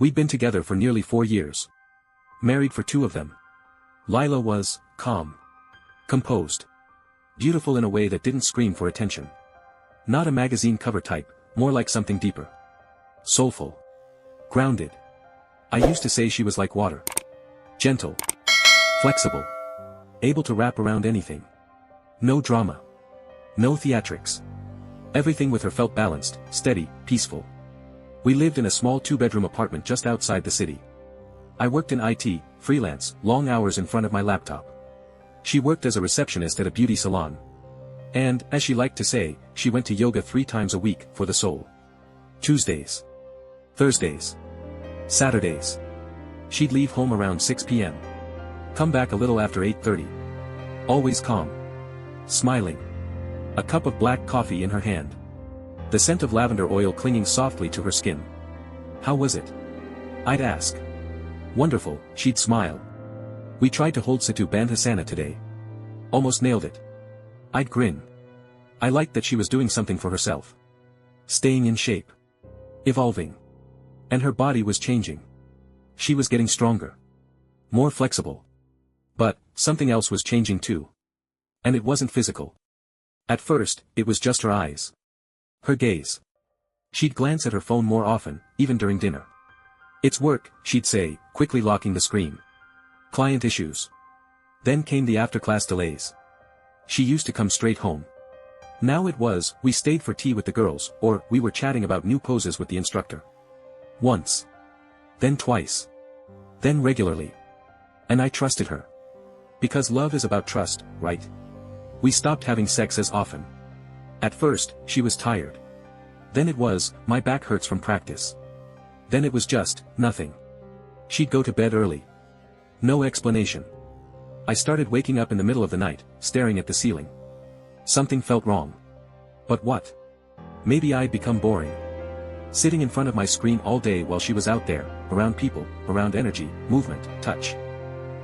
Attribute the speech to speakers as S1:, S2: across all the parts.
S1: We'd been together for nearly 4 years. Married for 2 of them. Lila was calm. Composed. Beautiful in a way that didn't scream for attention. Not a magazine cover type, more like something deeper. Soulful. Grounded. I used to say she was like water. Gentle. Flexible. Able to wrap around anything. No drama. No theatrics. Everything with her felt balanced, steady, peaceful. We lived in a small 2-bedroom apartment just outside the city. I worked in IT, freelance, long hours in front of my laptop. She worked as a receptionist at a beauty salon. And, as she liked to say, she went to yoga 3 times a week for the soul. Tuesdays. Thursdays. Saturdays. She'd leave home around 6 p.m. Come back a little after 8:30. Always calm. Smiling. A cup of black coffee in her hand. The scent of lavender oil clinging softly to her skin. How was it? I'd ask. Wonderful, she'd smile. We tried to hold Situ Bandhasana today. Almost nailed it. I'd grin. I liked that she was doing something for herself. Staying in shape. Evolving. And her body was changing. She was getting stronger. More flexible. But, something else was changing too. And it wasn't physical. At first, it was just her eyes. Her gaze. She'd glance at her phone more often, even during dinner. It's work, she'd say, quickly locking the screen. Client issues. Then came the after-class delays. She used to come straight home. Now it was, we stayed for tea with the girls, or we were chatting about new poses with the instructor. Once. Then twice. Then regularly. And I trusted her. Because love is about trust, right? We stopped having sex as often. At first, she was tired. Then it was, my back hurts from practice. Then it was just, nothing. She'd go to bed early. No explanation. I started waking up in the middle of the night, staring at the ceiling. Something felt wrong. But what? Maybe I'd become boring. Sitting in front of my screen all day while she was out there, around people, around energy, movement, touch.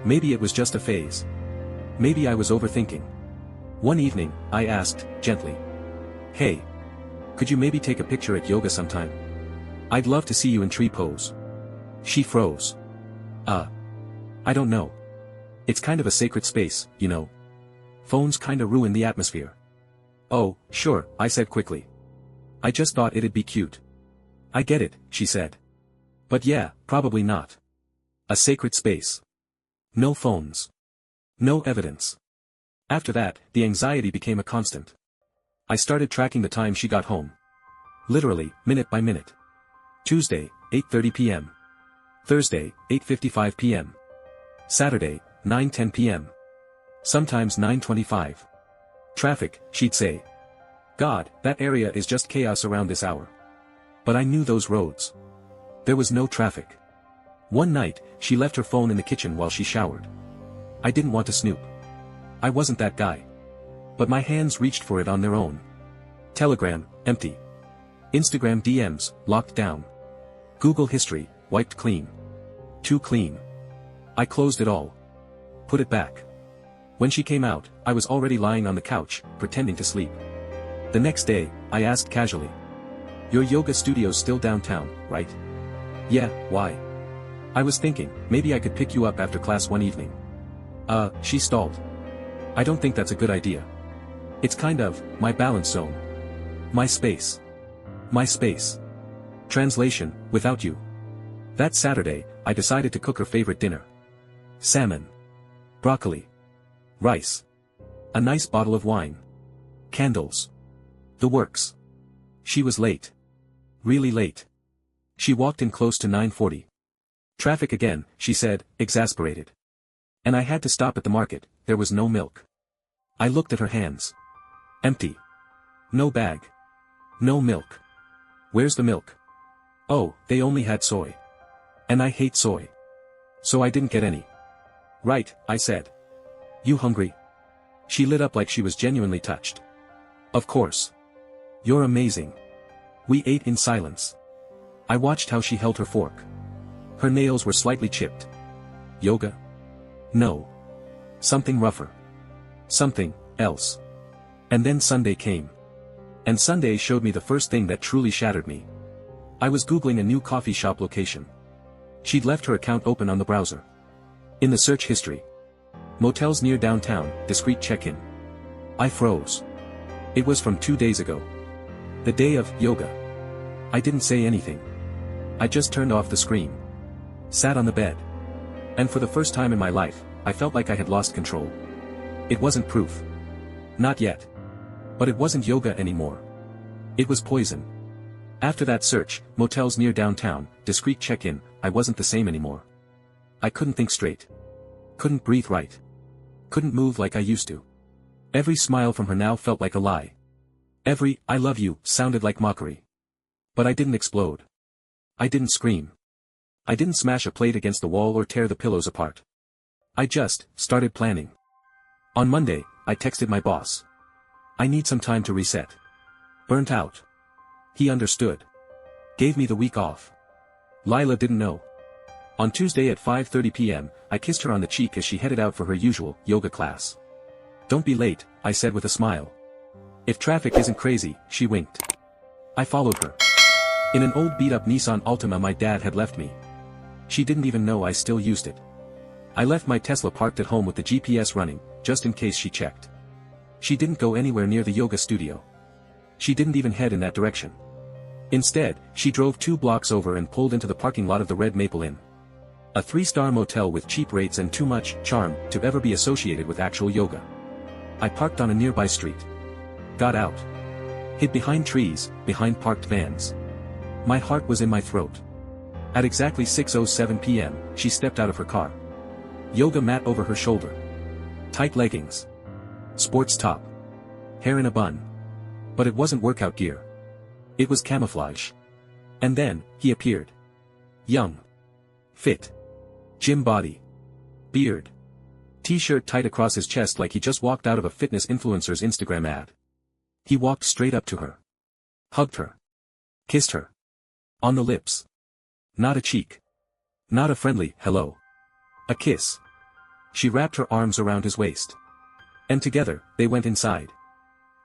S1: Maybe it was just a phase. Maybe I was overthinking. One evening, I asked, gently. Hey. Could you maybe take a picture at yoga sometime? I'd love to see you in tree pose. She froze. I don't know. It's kind of a sacred space, you know. Phones kinda ruin the atmosphere. Oh, sure, I said quickly. I just thought it'd be cute. I get it, she said. But yeah, probably not. A sacred space. No phones. No evidence. After that, the anxiety became a constant. I started tracking the time she got home. Literally, minute by minute. Tuesday, 8:30 p.m. Thursday, 8:55 p.m. Saturday, 9:10 p.m. Sometimes 9:25. Traffic, she'd say. God, that area is just chaos around this hour. But I knew those roads. There was no traffic. One night, she left her phone in the kitchen while she showered. I didn't want to snoop. I wasn't that guy. But my hands reached for it on their own. Telegram, empty. Instagram DMs, locked down. Google history, wiped clean. Too clean. I closed it all. Put it back. When she came out, I was already lying on the couch, pretending to sleep. The next day, I asked casually. Your yoga studio's still downtown, right? Yeah, why? I was thinking, maybe I could pick you up after class one evening. She stalled. I don't think that's a good idea. It's kind of, my balance zone. My space. My space. Translation, without you. That Saturday, I decided to cook her favorite dinner. Salmon. Broccoli. Rice. A nice bottle of wine. Candles. The works. She was late. Really late. She walked in close to 9:40. Traffic again, she said, exasperated. And I had to stop at the market, there was no milk. I looked at her hands. Empty. No bag. No milk. Where's the milk? Oh, they only had soy. And I hate soy. So I didn't get any. Right, I said. You hungry? She lit up like she was genuinely touched. Of course. You're amazing. We ate in silence. I watched how she held her fork. Her nails were slightly chipped. Yoga? No. Something rougher. Something else. And then Sunday came. And Sunday showed me the first thing that truly shattered me. I was Googling a new coffee shop location. She'd left her account open on the browser. In the search history, motels near downtown, discreet check-in. I froze. It was from 2 days ago. The day of yoga. I didn't say anything. I just turned off the screen. Sat on the bed. And for the first time in my life, I felt like I had lost control. It wasn't proof. Not yet. But it wasn't yoga anymore. It was poison. After that search, motels near downtown, discreet check-in, I wasn't the same anymore. I couldn't think straight. Couldn't breathe right. Couldn't move like I used to. Every smile from her now felt like a lie. Every "I love you" sounded like mockery. But I didn't explode. I didn't scream. I didn't smash a plate against the wall or tear the pillows apart. I just started planning. On Monday, I texted my boss. I need some time to reset. Burnt out. He understood. Gave me the week off. Lila didn't know. On Tuesday at 5:30 p.m., I kissed her on the cheek as she headed out for her usual yoga class. "Don't be late," I said with a smile. "If traffic isn't crazy," she winked. I followed her. In an old beat-up Nissan Altima my dad had left me. She didn't even know I still used it. I left my Tesla parked at home with the GPS running, just in case she checked. She didn't go anywhere near the yoga studio. She didn't even head in that direction. Instead, she drove 2 blocks over and pulled into the parking lot of the Red Maple Inn. A 3-star motel with cheap rates and too much charm to ever be associated with actual yoga. I parked on a nearby street. Got out. Hid behind trees, behind parked vans. My heart was in my throat. At exactly 6:07 p.m., she stepped out of her car. Yoga mat over her shoulder. Tight leggings. Sports top. Hair in a bun. But it wasn't workout gear. It was camouflage. And then, he appeared. Young. Fit. Gym body. Beard. T-shirt tight across his chest like he just walked out of a fitness influencer's Instagram ad. He walked straight up to her. Hugged her. Kissed her. On the lips. Not a cheek. Not a friendly hello. A kiss. She wrapped her arms around his waist. And together, they went inside.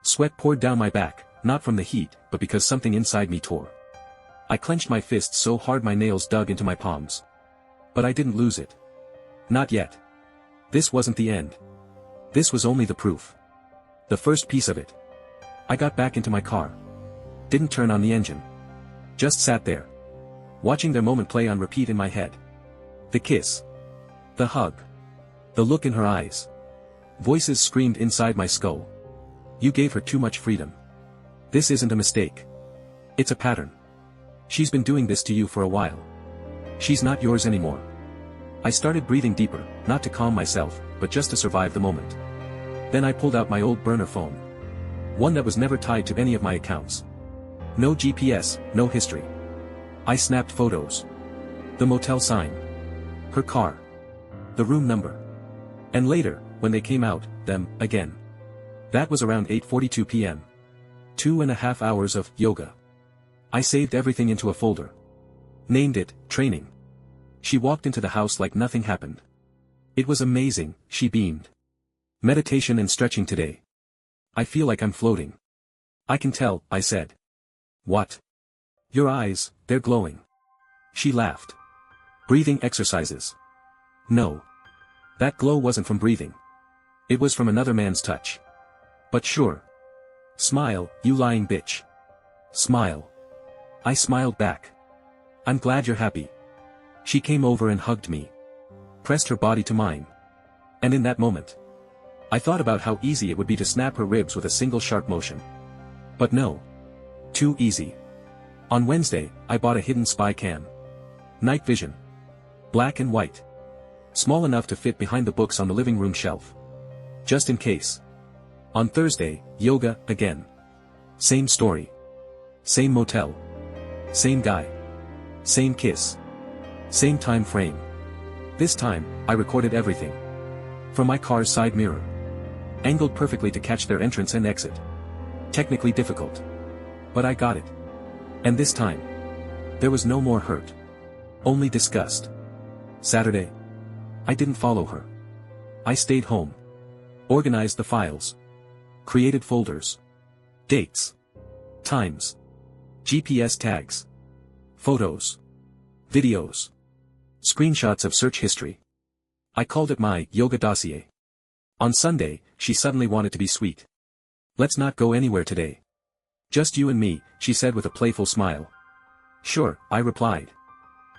S1: Sweat poured down my back, not from the heat, but because something inside me tore. I clenched my fists so hard my nails dug into my palms. But I didn't lose it. Not yet. This wasn't the end. This was only the proof. The first piece of it. I got back into my car. Didn't turn on the engine. Just sat there. Watching their moment play on repeat in my head. The kiss. The hug. The look in her eyes. Voices screamed inside my skull. You gave her too much freedom. This isn't a mistake. It's a pattern. She's been doing this to you for a while. She's not yours anymore. I started breathing deeper, not to calm myself, but just to survive the moment. Then I pulled out my old burner phone. One that was never tied to any of my accounts. No GPS, no history. I snapped photos. The motel sign. Her car. The room number. And later, when they came out, them, again. That was around 8:42 p.m. 2.5 hours of yoga. I saved everything into a folder. Named it, training. She walked into the house like nothing happened. It was amazing, she beamed. Meditation and stretching today. I feel like I'm floating. I can tell, I said. What? Your eyes, they're glowing. She laughed. Breathing exercises. No. That glow wasn't from breathing. It was from another man's touch. But sure. Smile, you lying bitch. Smile. I smiled back. I'm glad you're happy. She came over and hugged me. Pressed her body to mine. And in that moment, I thought about how easy it would be to snap her ribs with a single sharp motion. But no. Too easy. On Wednesday, I bought a hidden spy cam. Night vision. Black and white. Small enough to fit behind the books on the living room shelf. Just in case. On Thursday, yoga, again. Same story. Same motel. Same guy. Same kiss. Same time frame. This time, I recorded everything. From my car's side mirror. Angled perfectly to catch their entrance and exit. Technically difficult. But I got it. And this time, there was no more hurt. Only disgust. Saturday. I didn't follow her. I stayed home. Organized the files. Created folders. Dates. Times. GPS tags. Photos. Videos. Screenshots of search history. I called it my yoga dossier. On Sunday, she suddenly wanted to be sweet. Let's not go anywhere today. Just you and me, she said with a playful smile. Sure, I replied.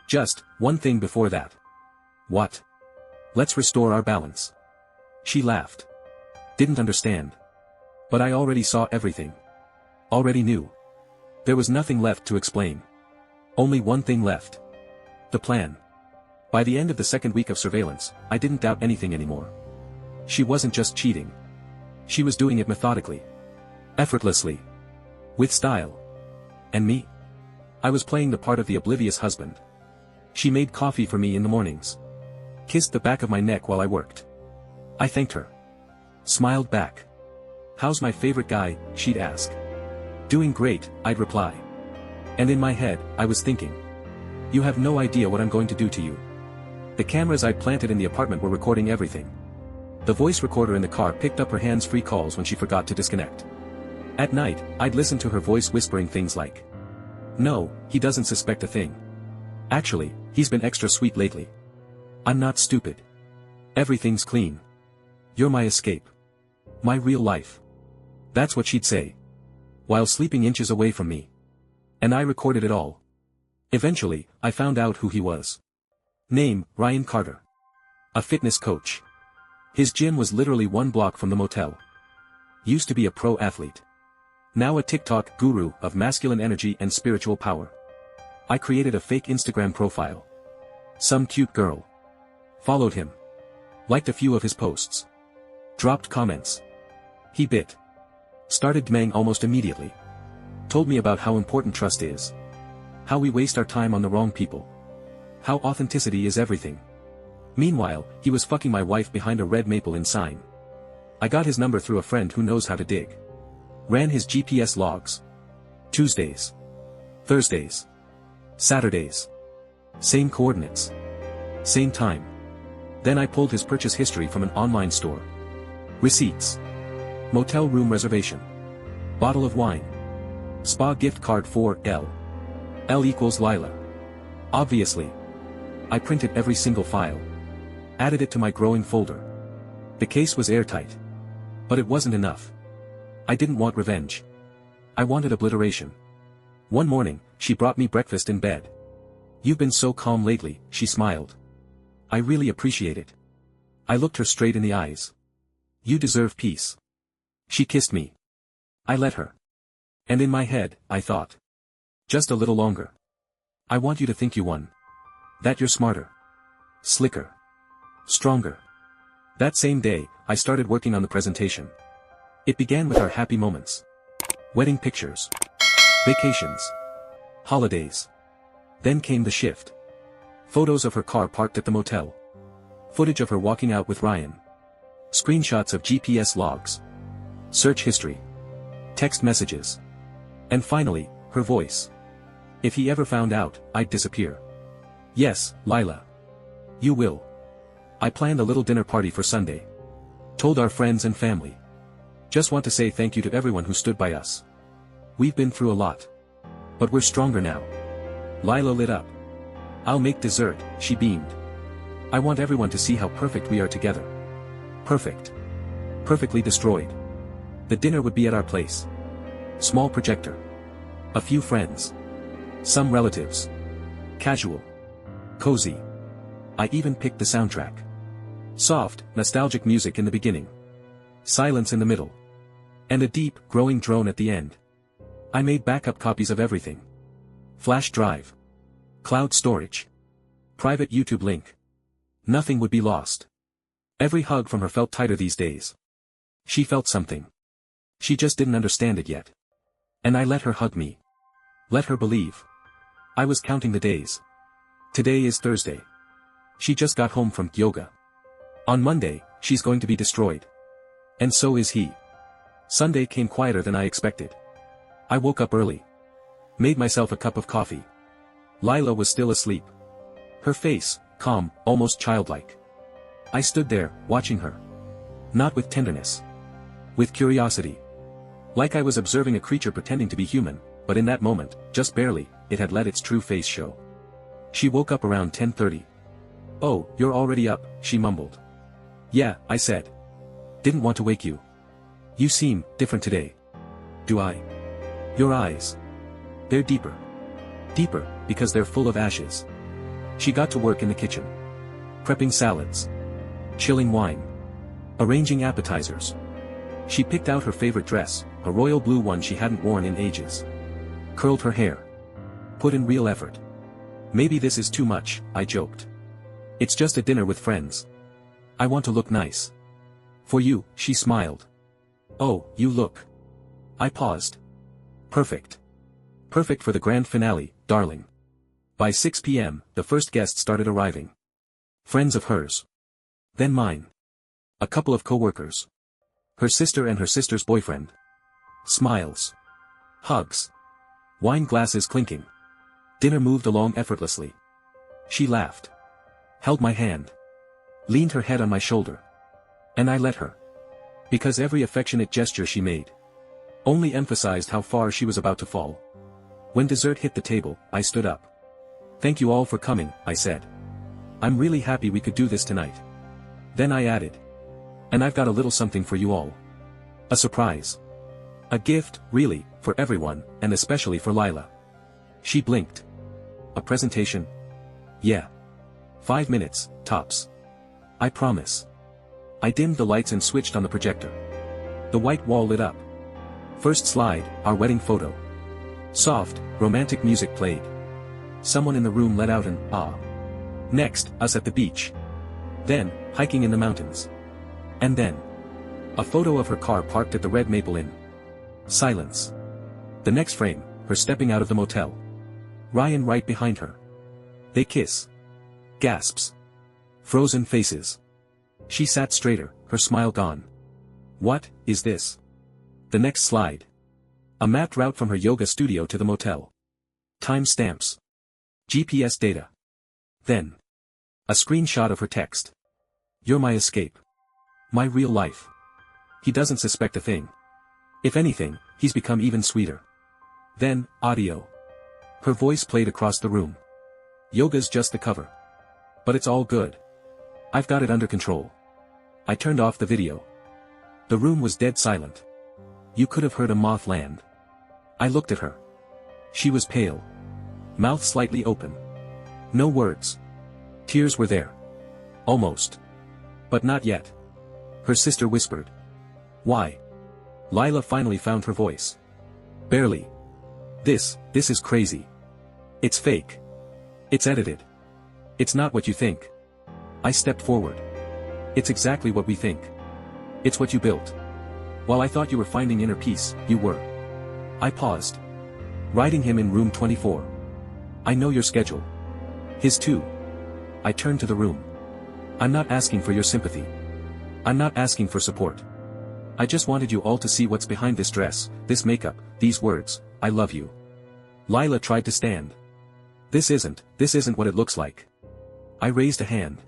S1: Just one thing before that. What? Let's restore our balance. She laughed. Didn't understand. But I already saw everything. Already knew. There was nothing left to explain. Only one thing left. The plan. By the end of the second week of surveillance, I didn't doubt anything anymore. She wasn't just cheating. She was doing it methodically. Effortlessly. With style. And me? I was playing the part of the oblivious husband. She made coffee for me in the mornings. Kissed the back of my neck while I worked. I thanked her. Smiled back. How's my favorite guy, she'd ask. Doing great, I'd reply. And in my head, I was thinking. You have no idea what I'm going to do to you. The cameras I'd planted in the apartment were recording everything. The voice recorder in the car picked up her hands-free calls when she forgot to disconnect. At night, I'd listen to her voice whispering things like, "No, he doesn't suspect a thing. Actually, he's been extra sweet lately. I'm not stupid. Everything's clean. You're my escape. My real life." That's what she'd say. While sleeping inches away from me. And I recorded it all. Eventually, I found out who he was. Name, Ryan Carter. A fitness coach. His gym was literally 1 block from the motel. Used to be a pro athlete. Now a TikTok guru of masculine energy and spiritual power. I created a fake Instagram profile. Some cute girl. Followed him. Liked a few of his posts. Dropped comments. He bit. Started DMing almost immediately. Told me about how important trust is. How we waste our time on the wrong people. How authenticity is everything. Meanwhile, he was fucking my wife behind a red maple inn sign. I got his number through a friend who knows how to dig. Ran his GPS logs. Tuesdays. Thursdays. Saturdays. Same coordinates. Same time. Then I pulled his purchase history from an online store. Receipts. Motel room reservation. Bottle of wine. Spa gift card for L. L equals Lila. Obviously. I printed every single file. Added it to my growing folder. The case was airtight. But it wasn't enough. I didn't want revenge. I wanted obliteration. One morning, she brought me breakfast in bed. You've been so calm lately, she smiled. I really appreciate it. I looked her straight in the eyes. You deserve peace. She kissed me. I let her. And in my head, I thought. Just a little longer. I want you to think you won. That you're smarter. Slicker. Stronger. That same day, I started working on the presentation. It began with our happy moments. Wedding pictures. Vacations. Holidays. Then came the shift. Photos of her car parked at the motel. Footage of her walking out with Ryan. Screenshots of GPS logs. Search history. Text messages. And finally, her voice. If he ever found out, I'd disappear. Yes, Lila. You will. I planned a little dinner party for Sunday. Told our friends and family. Just want to say thank you to everyone who stood by us. We've been through a lot. But we're stronger now. Lila lit up. I'll make dessert, she beamed. I want everyone to see how perfect we are together. Perfect. Perfectly destroyed. The dinner would be at our place. Small projector. A few friends. Some relatives. Casual. Cozy. I even picked the soundtrack. Soft, nostalgic music in the beginning. Silence in the middle. And a deep, growing drone at the end. I made backup copies of everything. Flash drive. Cloud storage. Private YouTube link. Nothing would be lost. Every hug from her felt tighter these days. She felt something. She just didn't understand it yet. And I let her hug me. Let her believe. I was counting the days. Today is Thursday. She just got home from yoga. On Monday, she's going to be destroyed. And so is he. Sunday came quieter than I expected. I woke up early. Made myself a cup of coffee. Lila was still asleep. Her face, calm, almost childlike. I stood there, watching her. Not with tenderness. With curiosity. Like I was observing a creature pretending to be human, but in that moment, just barely, it had let its true face show. She woke up around 10:30. "Oh, you're already up," she mumbled. "Yeah," I said. "Didn't want to wake you. You seem different today." "Do I?" "Your eyes. They're deeper. Deeper, because they're full of ashes." She got to work in the kitchen. Prepping salads. Chilling wine. Arranging appetizers. She picked out her favorite dress, a royal blue one she hadn't worn in ages. Curled her hair. Put in real effort. "Maybe this is too much," I joked. "It's just a dinner with friends. I want to look nice." "For you," she smiled. "Oh, you look." I paused. "Perfect. Perfect for the grand finale, darling." By 6 p.m., the first guests started arriving. Friends of hers. Then mine. A couple of co-workers. Her sister and her sister's boyfriend. Smiles. Hugs. Wine glasses clinking. Dinner moved along effortlessly. She laughed. Held my hand. Leaned her head on my shoulder. And I let her. Because every affectionate gesture she made only emphasized how far she was about to fall. When dessert hit the table, I stood up. "Thank you all for coming," I said. "I'm really happy we could do this tonight." Then I added. "And I've got a little something for you all. A surprise. A gift, really, for everyone, and especially for Lila." She blinked. "A presentation?" "Yeah. 5 minutes, tops. I promise." I dimmed the lights and switched on the projector. The white wall lit up. First slide, our wedding photo. Soft, romantic music played. Someone in the room let out an "ah." Next, us at the beach. Then, hiking in the mountains. And then, a photo of her car parked at the Red Maple Inn. Silence. The next frame, her stepping out of the motel. Ryan right behind her. They kiss. Gasps. Frozen faces. She sat straighter, her smile gone. "What is this?" The next slide. A mapped route from her yoga studio to the motel. Time stamps. GPS data. Then. A screenshot of her text. "You're my escape. My real life." He doesn't suspect a thing. If anything, he's become even sweeter. Then, audio. Her voice played across the room. "Yoga's just the cover. But it's all good. I've got it under control." I turned off the video. The room was dead silent. You could have heard a moth land. I looked at her. She was pale. Mouth slightly open. No words. Tears were there. Almost. But not yet. Her sister whispered. "Why?" Lila finally found her voice. "Barely. This is crazy. It's fake. It's edited. It's not what you think." I stepped forward. "It's exactly what we think. It's what you built. While I thought you were finding inner peace, you were." I paused. "Writing him in room 24. I know your schedule. His too." I turned to the room. "I'm not asking for your sympathy. I'm not asking for support. I just wanted you all to see what's behind this dress, this makeup, these words, 'I love you.'" Lila tried to stand. This isn't what it looks like." I raised a hand.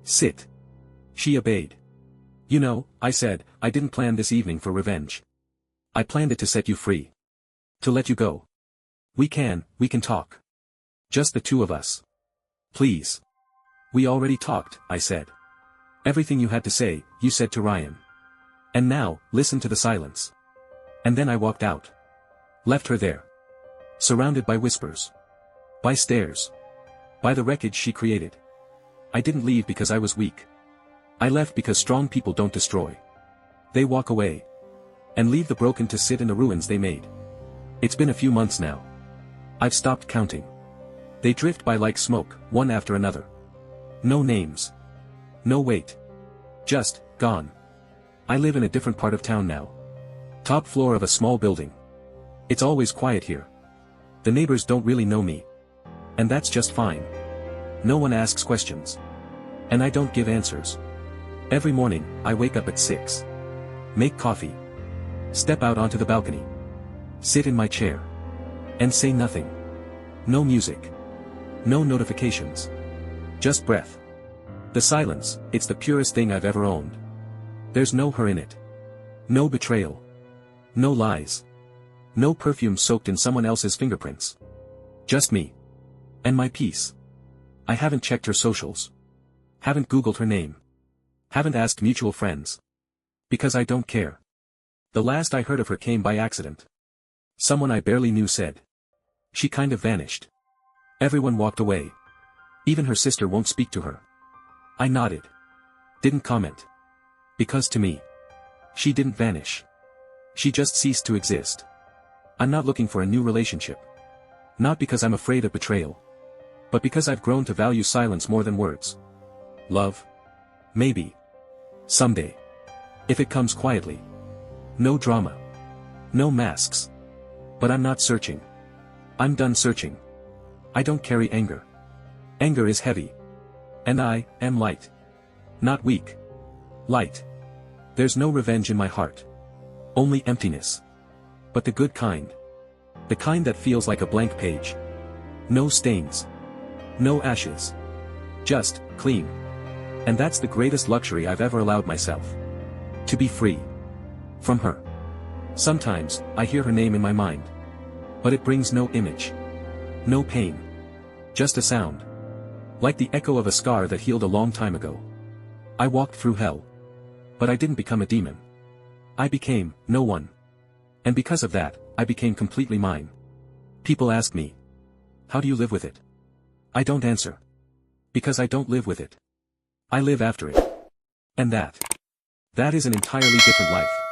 S1: "Sit." She obeyed. "You know," I said, "I didn't plan this evening for revenge. I planned it to set you free. To let you go. We can talk. Just the two of us. Please." "We already talked," I said. "Everything you had to say, you said to Ryan. And now, listen to the silence." And then I walked out. Left her there. Surrounded by whispers. By stares. By the wreckage she created. I didn't leave because I was weak. I left because strong people don't destroy. They walk away. And leave the broken to sit in the ruins they made. It's been a few months now. I've stopped counting. They drift by like smoke, one after another. No names. No weight. Just, gone. I live in a different part of town now. Top floor of a small building. It's always quiet here. The neighbors don't really know me. And that's just fine. No one asks questions. And I don't give answers. Every morning, I wake up at 6. Make coffee. Step out onto the balcony. Sit in my chair. And say nothing. No music. No notifications. Just breath. The silence, it's the purest thing I've ever owned. There's no her in it. No betrayal. No lies. No perfume soaked in someone else's fingerprints. Just me. And my peace. I haven't checked her socials. Haven't Googled her name. Haven't asked mutual friends. Because I don't care. The last I heard of her came by accident. Someone I barely knew said. She kind of vanished. Everyone walked away. Even her sister won't speak to her. I nodded. Didn't comment. Because to me, she didn't vanish. She just ceased to exist. I'm not looking for a new relationship. Not because I'm afraid of betrayal. But because I've grown to value silence more than words. Love? Maybe. Someday. If it comes quietly. No drama. No masks. But I'm not searching. I'm done searching. I don't carry anger. Anger is heavy. And I am light. Not weak. Light. There's no revenge in my heart. Only emptiness. But the good kind. The kind that feels like a blank page. No stains. No ashes. Just clean. And that's the greatest luxury I've ever allowed myself. To be free. From her. Sometimes, I hear her name in my mind. But it brings no image. No pain. Just a sound. Like the echo of a scar that healed a long time ago. I walked through hell. But I didn't become a demon. I became no one. And because of that, I became completely mine. People ask me. How do you live with it? I don't answer. Because I don't live with it. I live after it. And that is an entirely different life.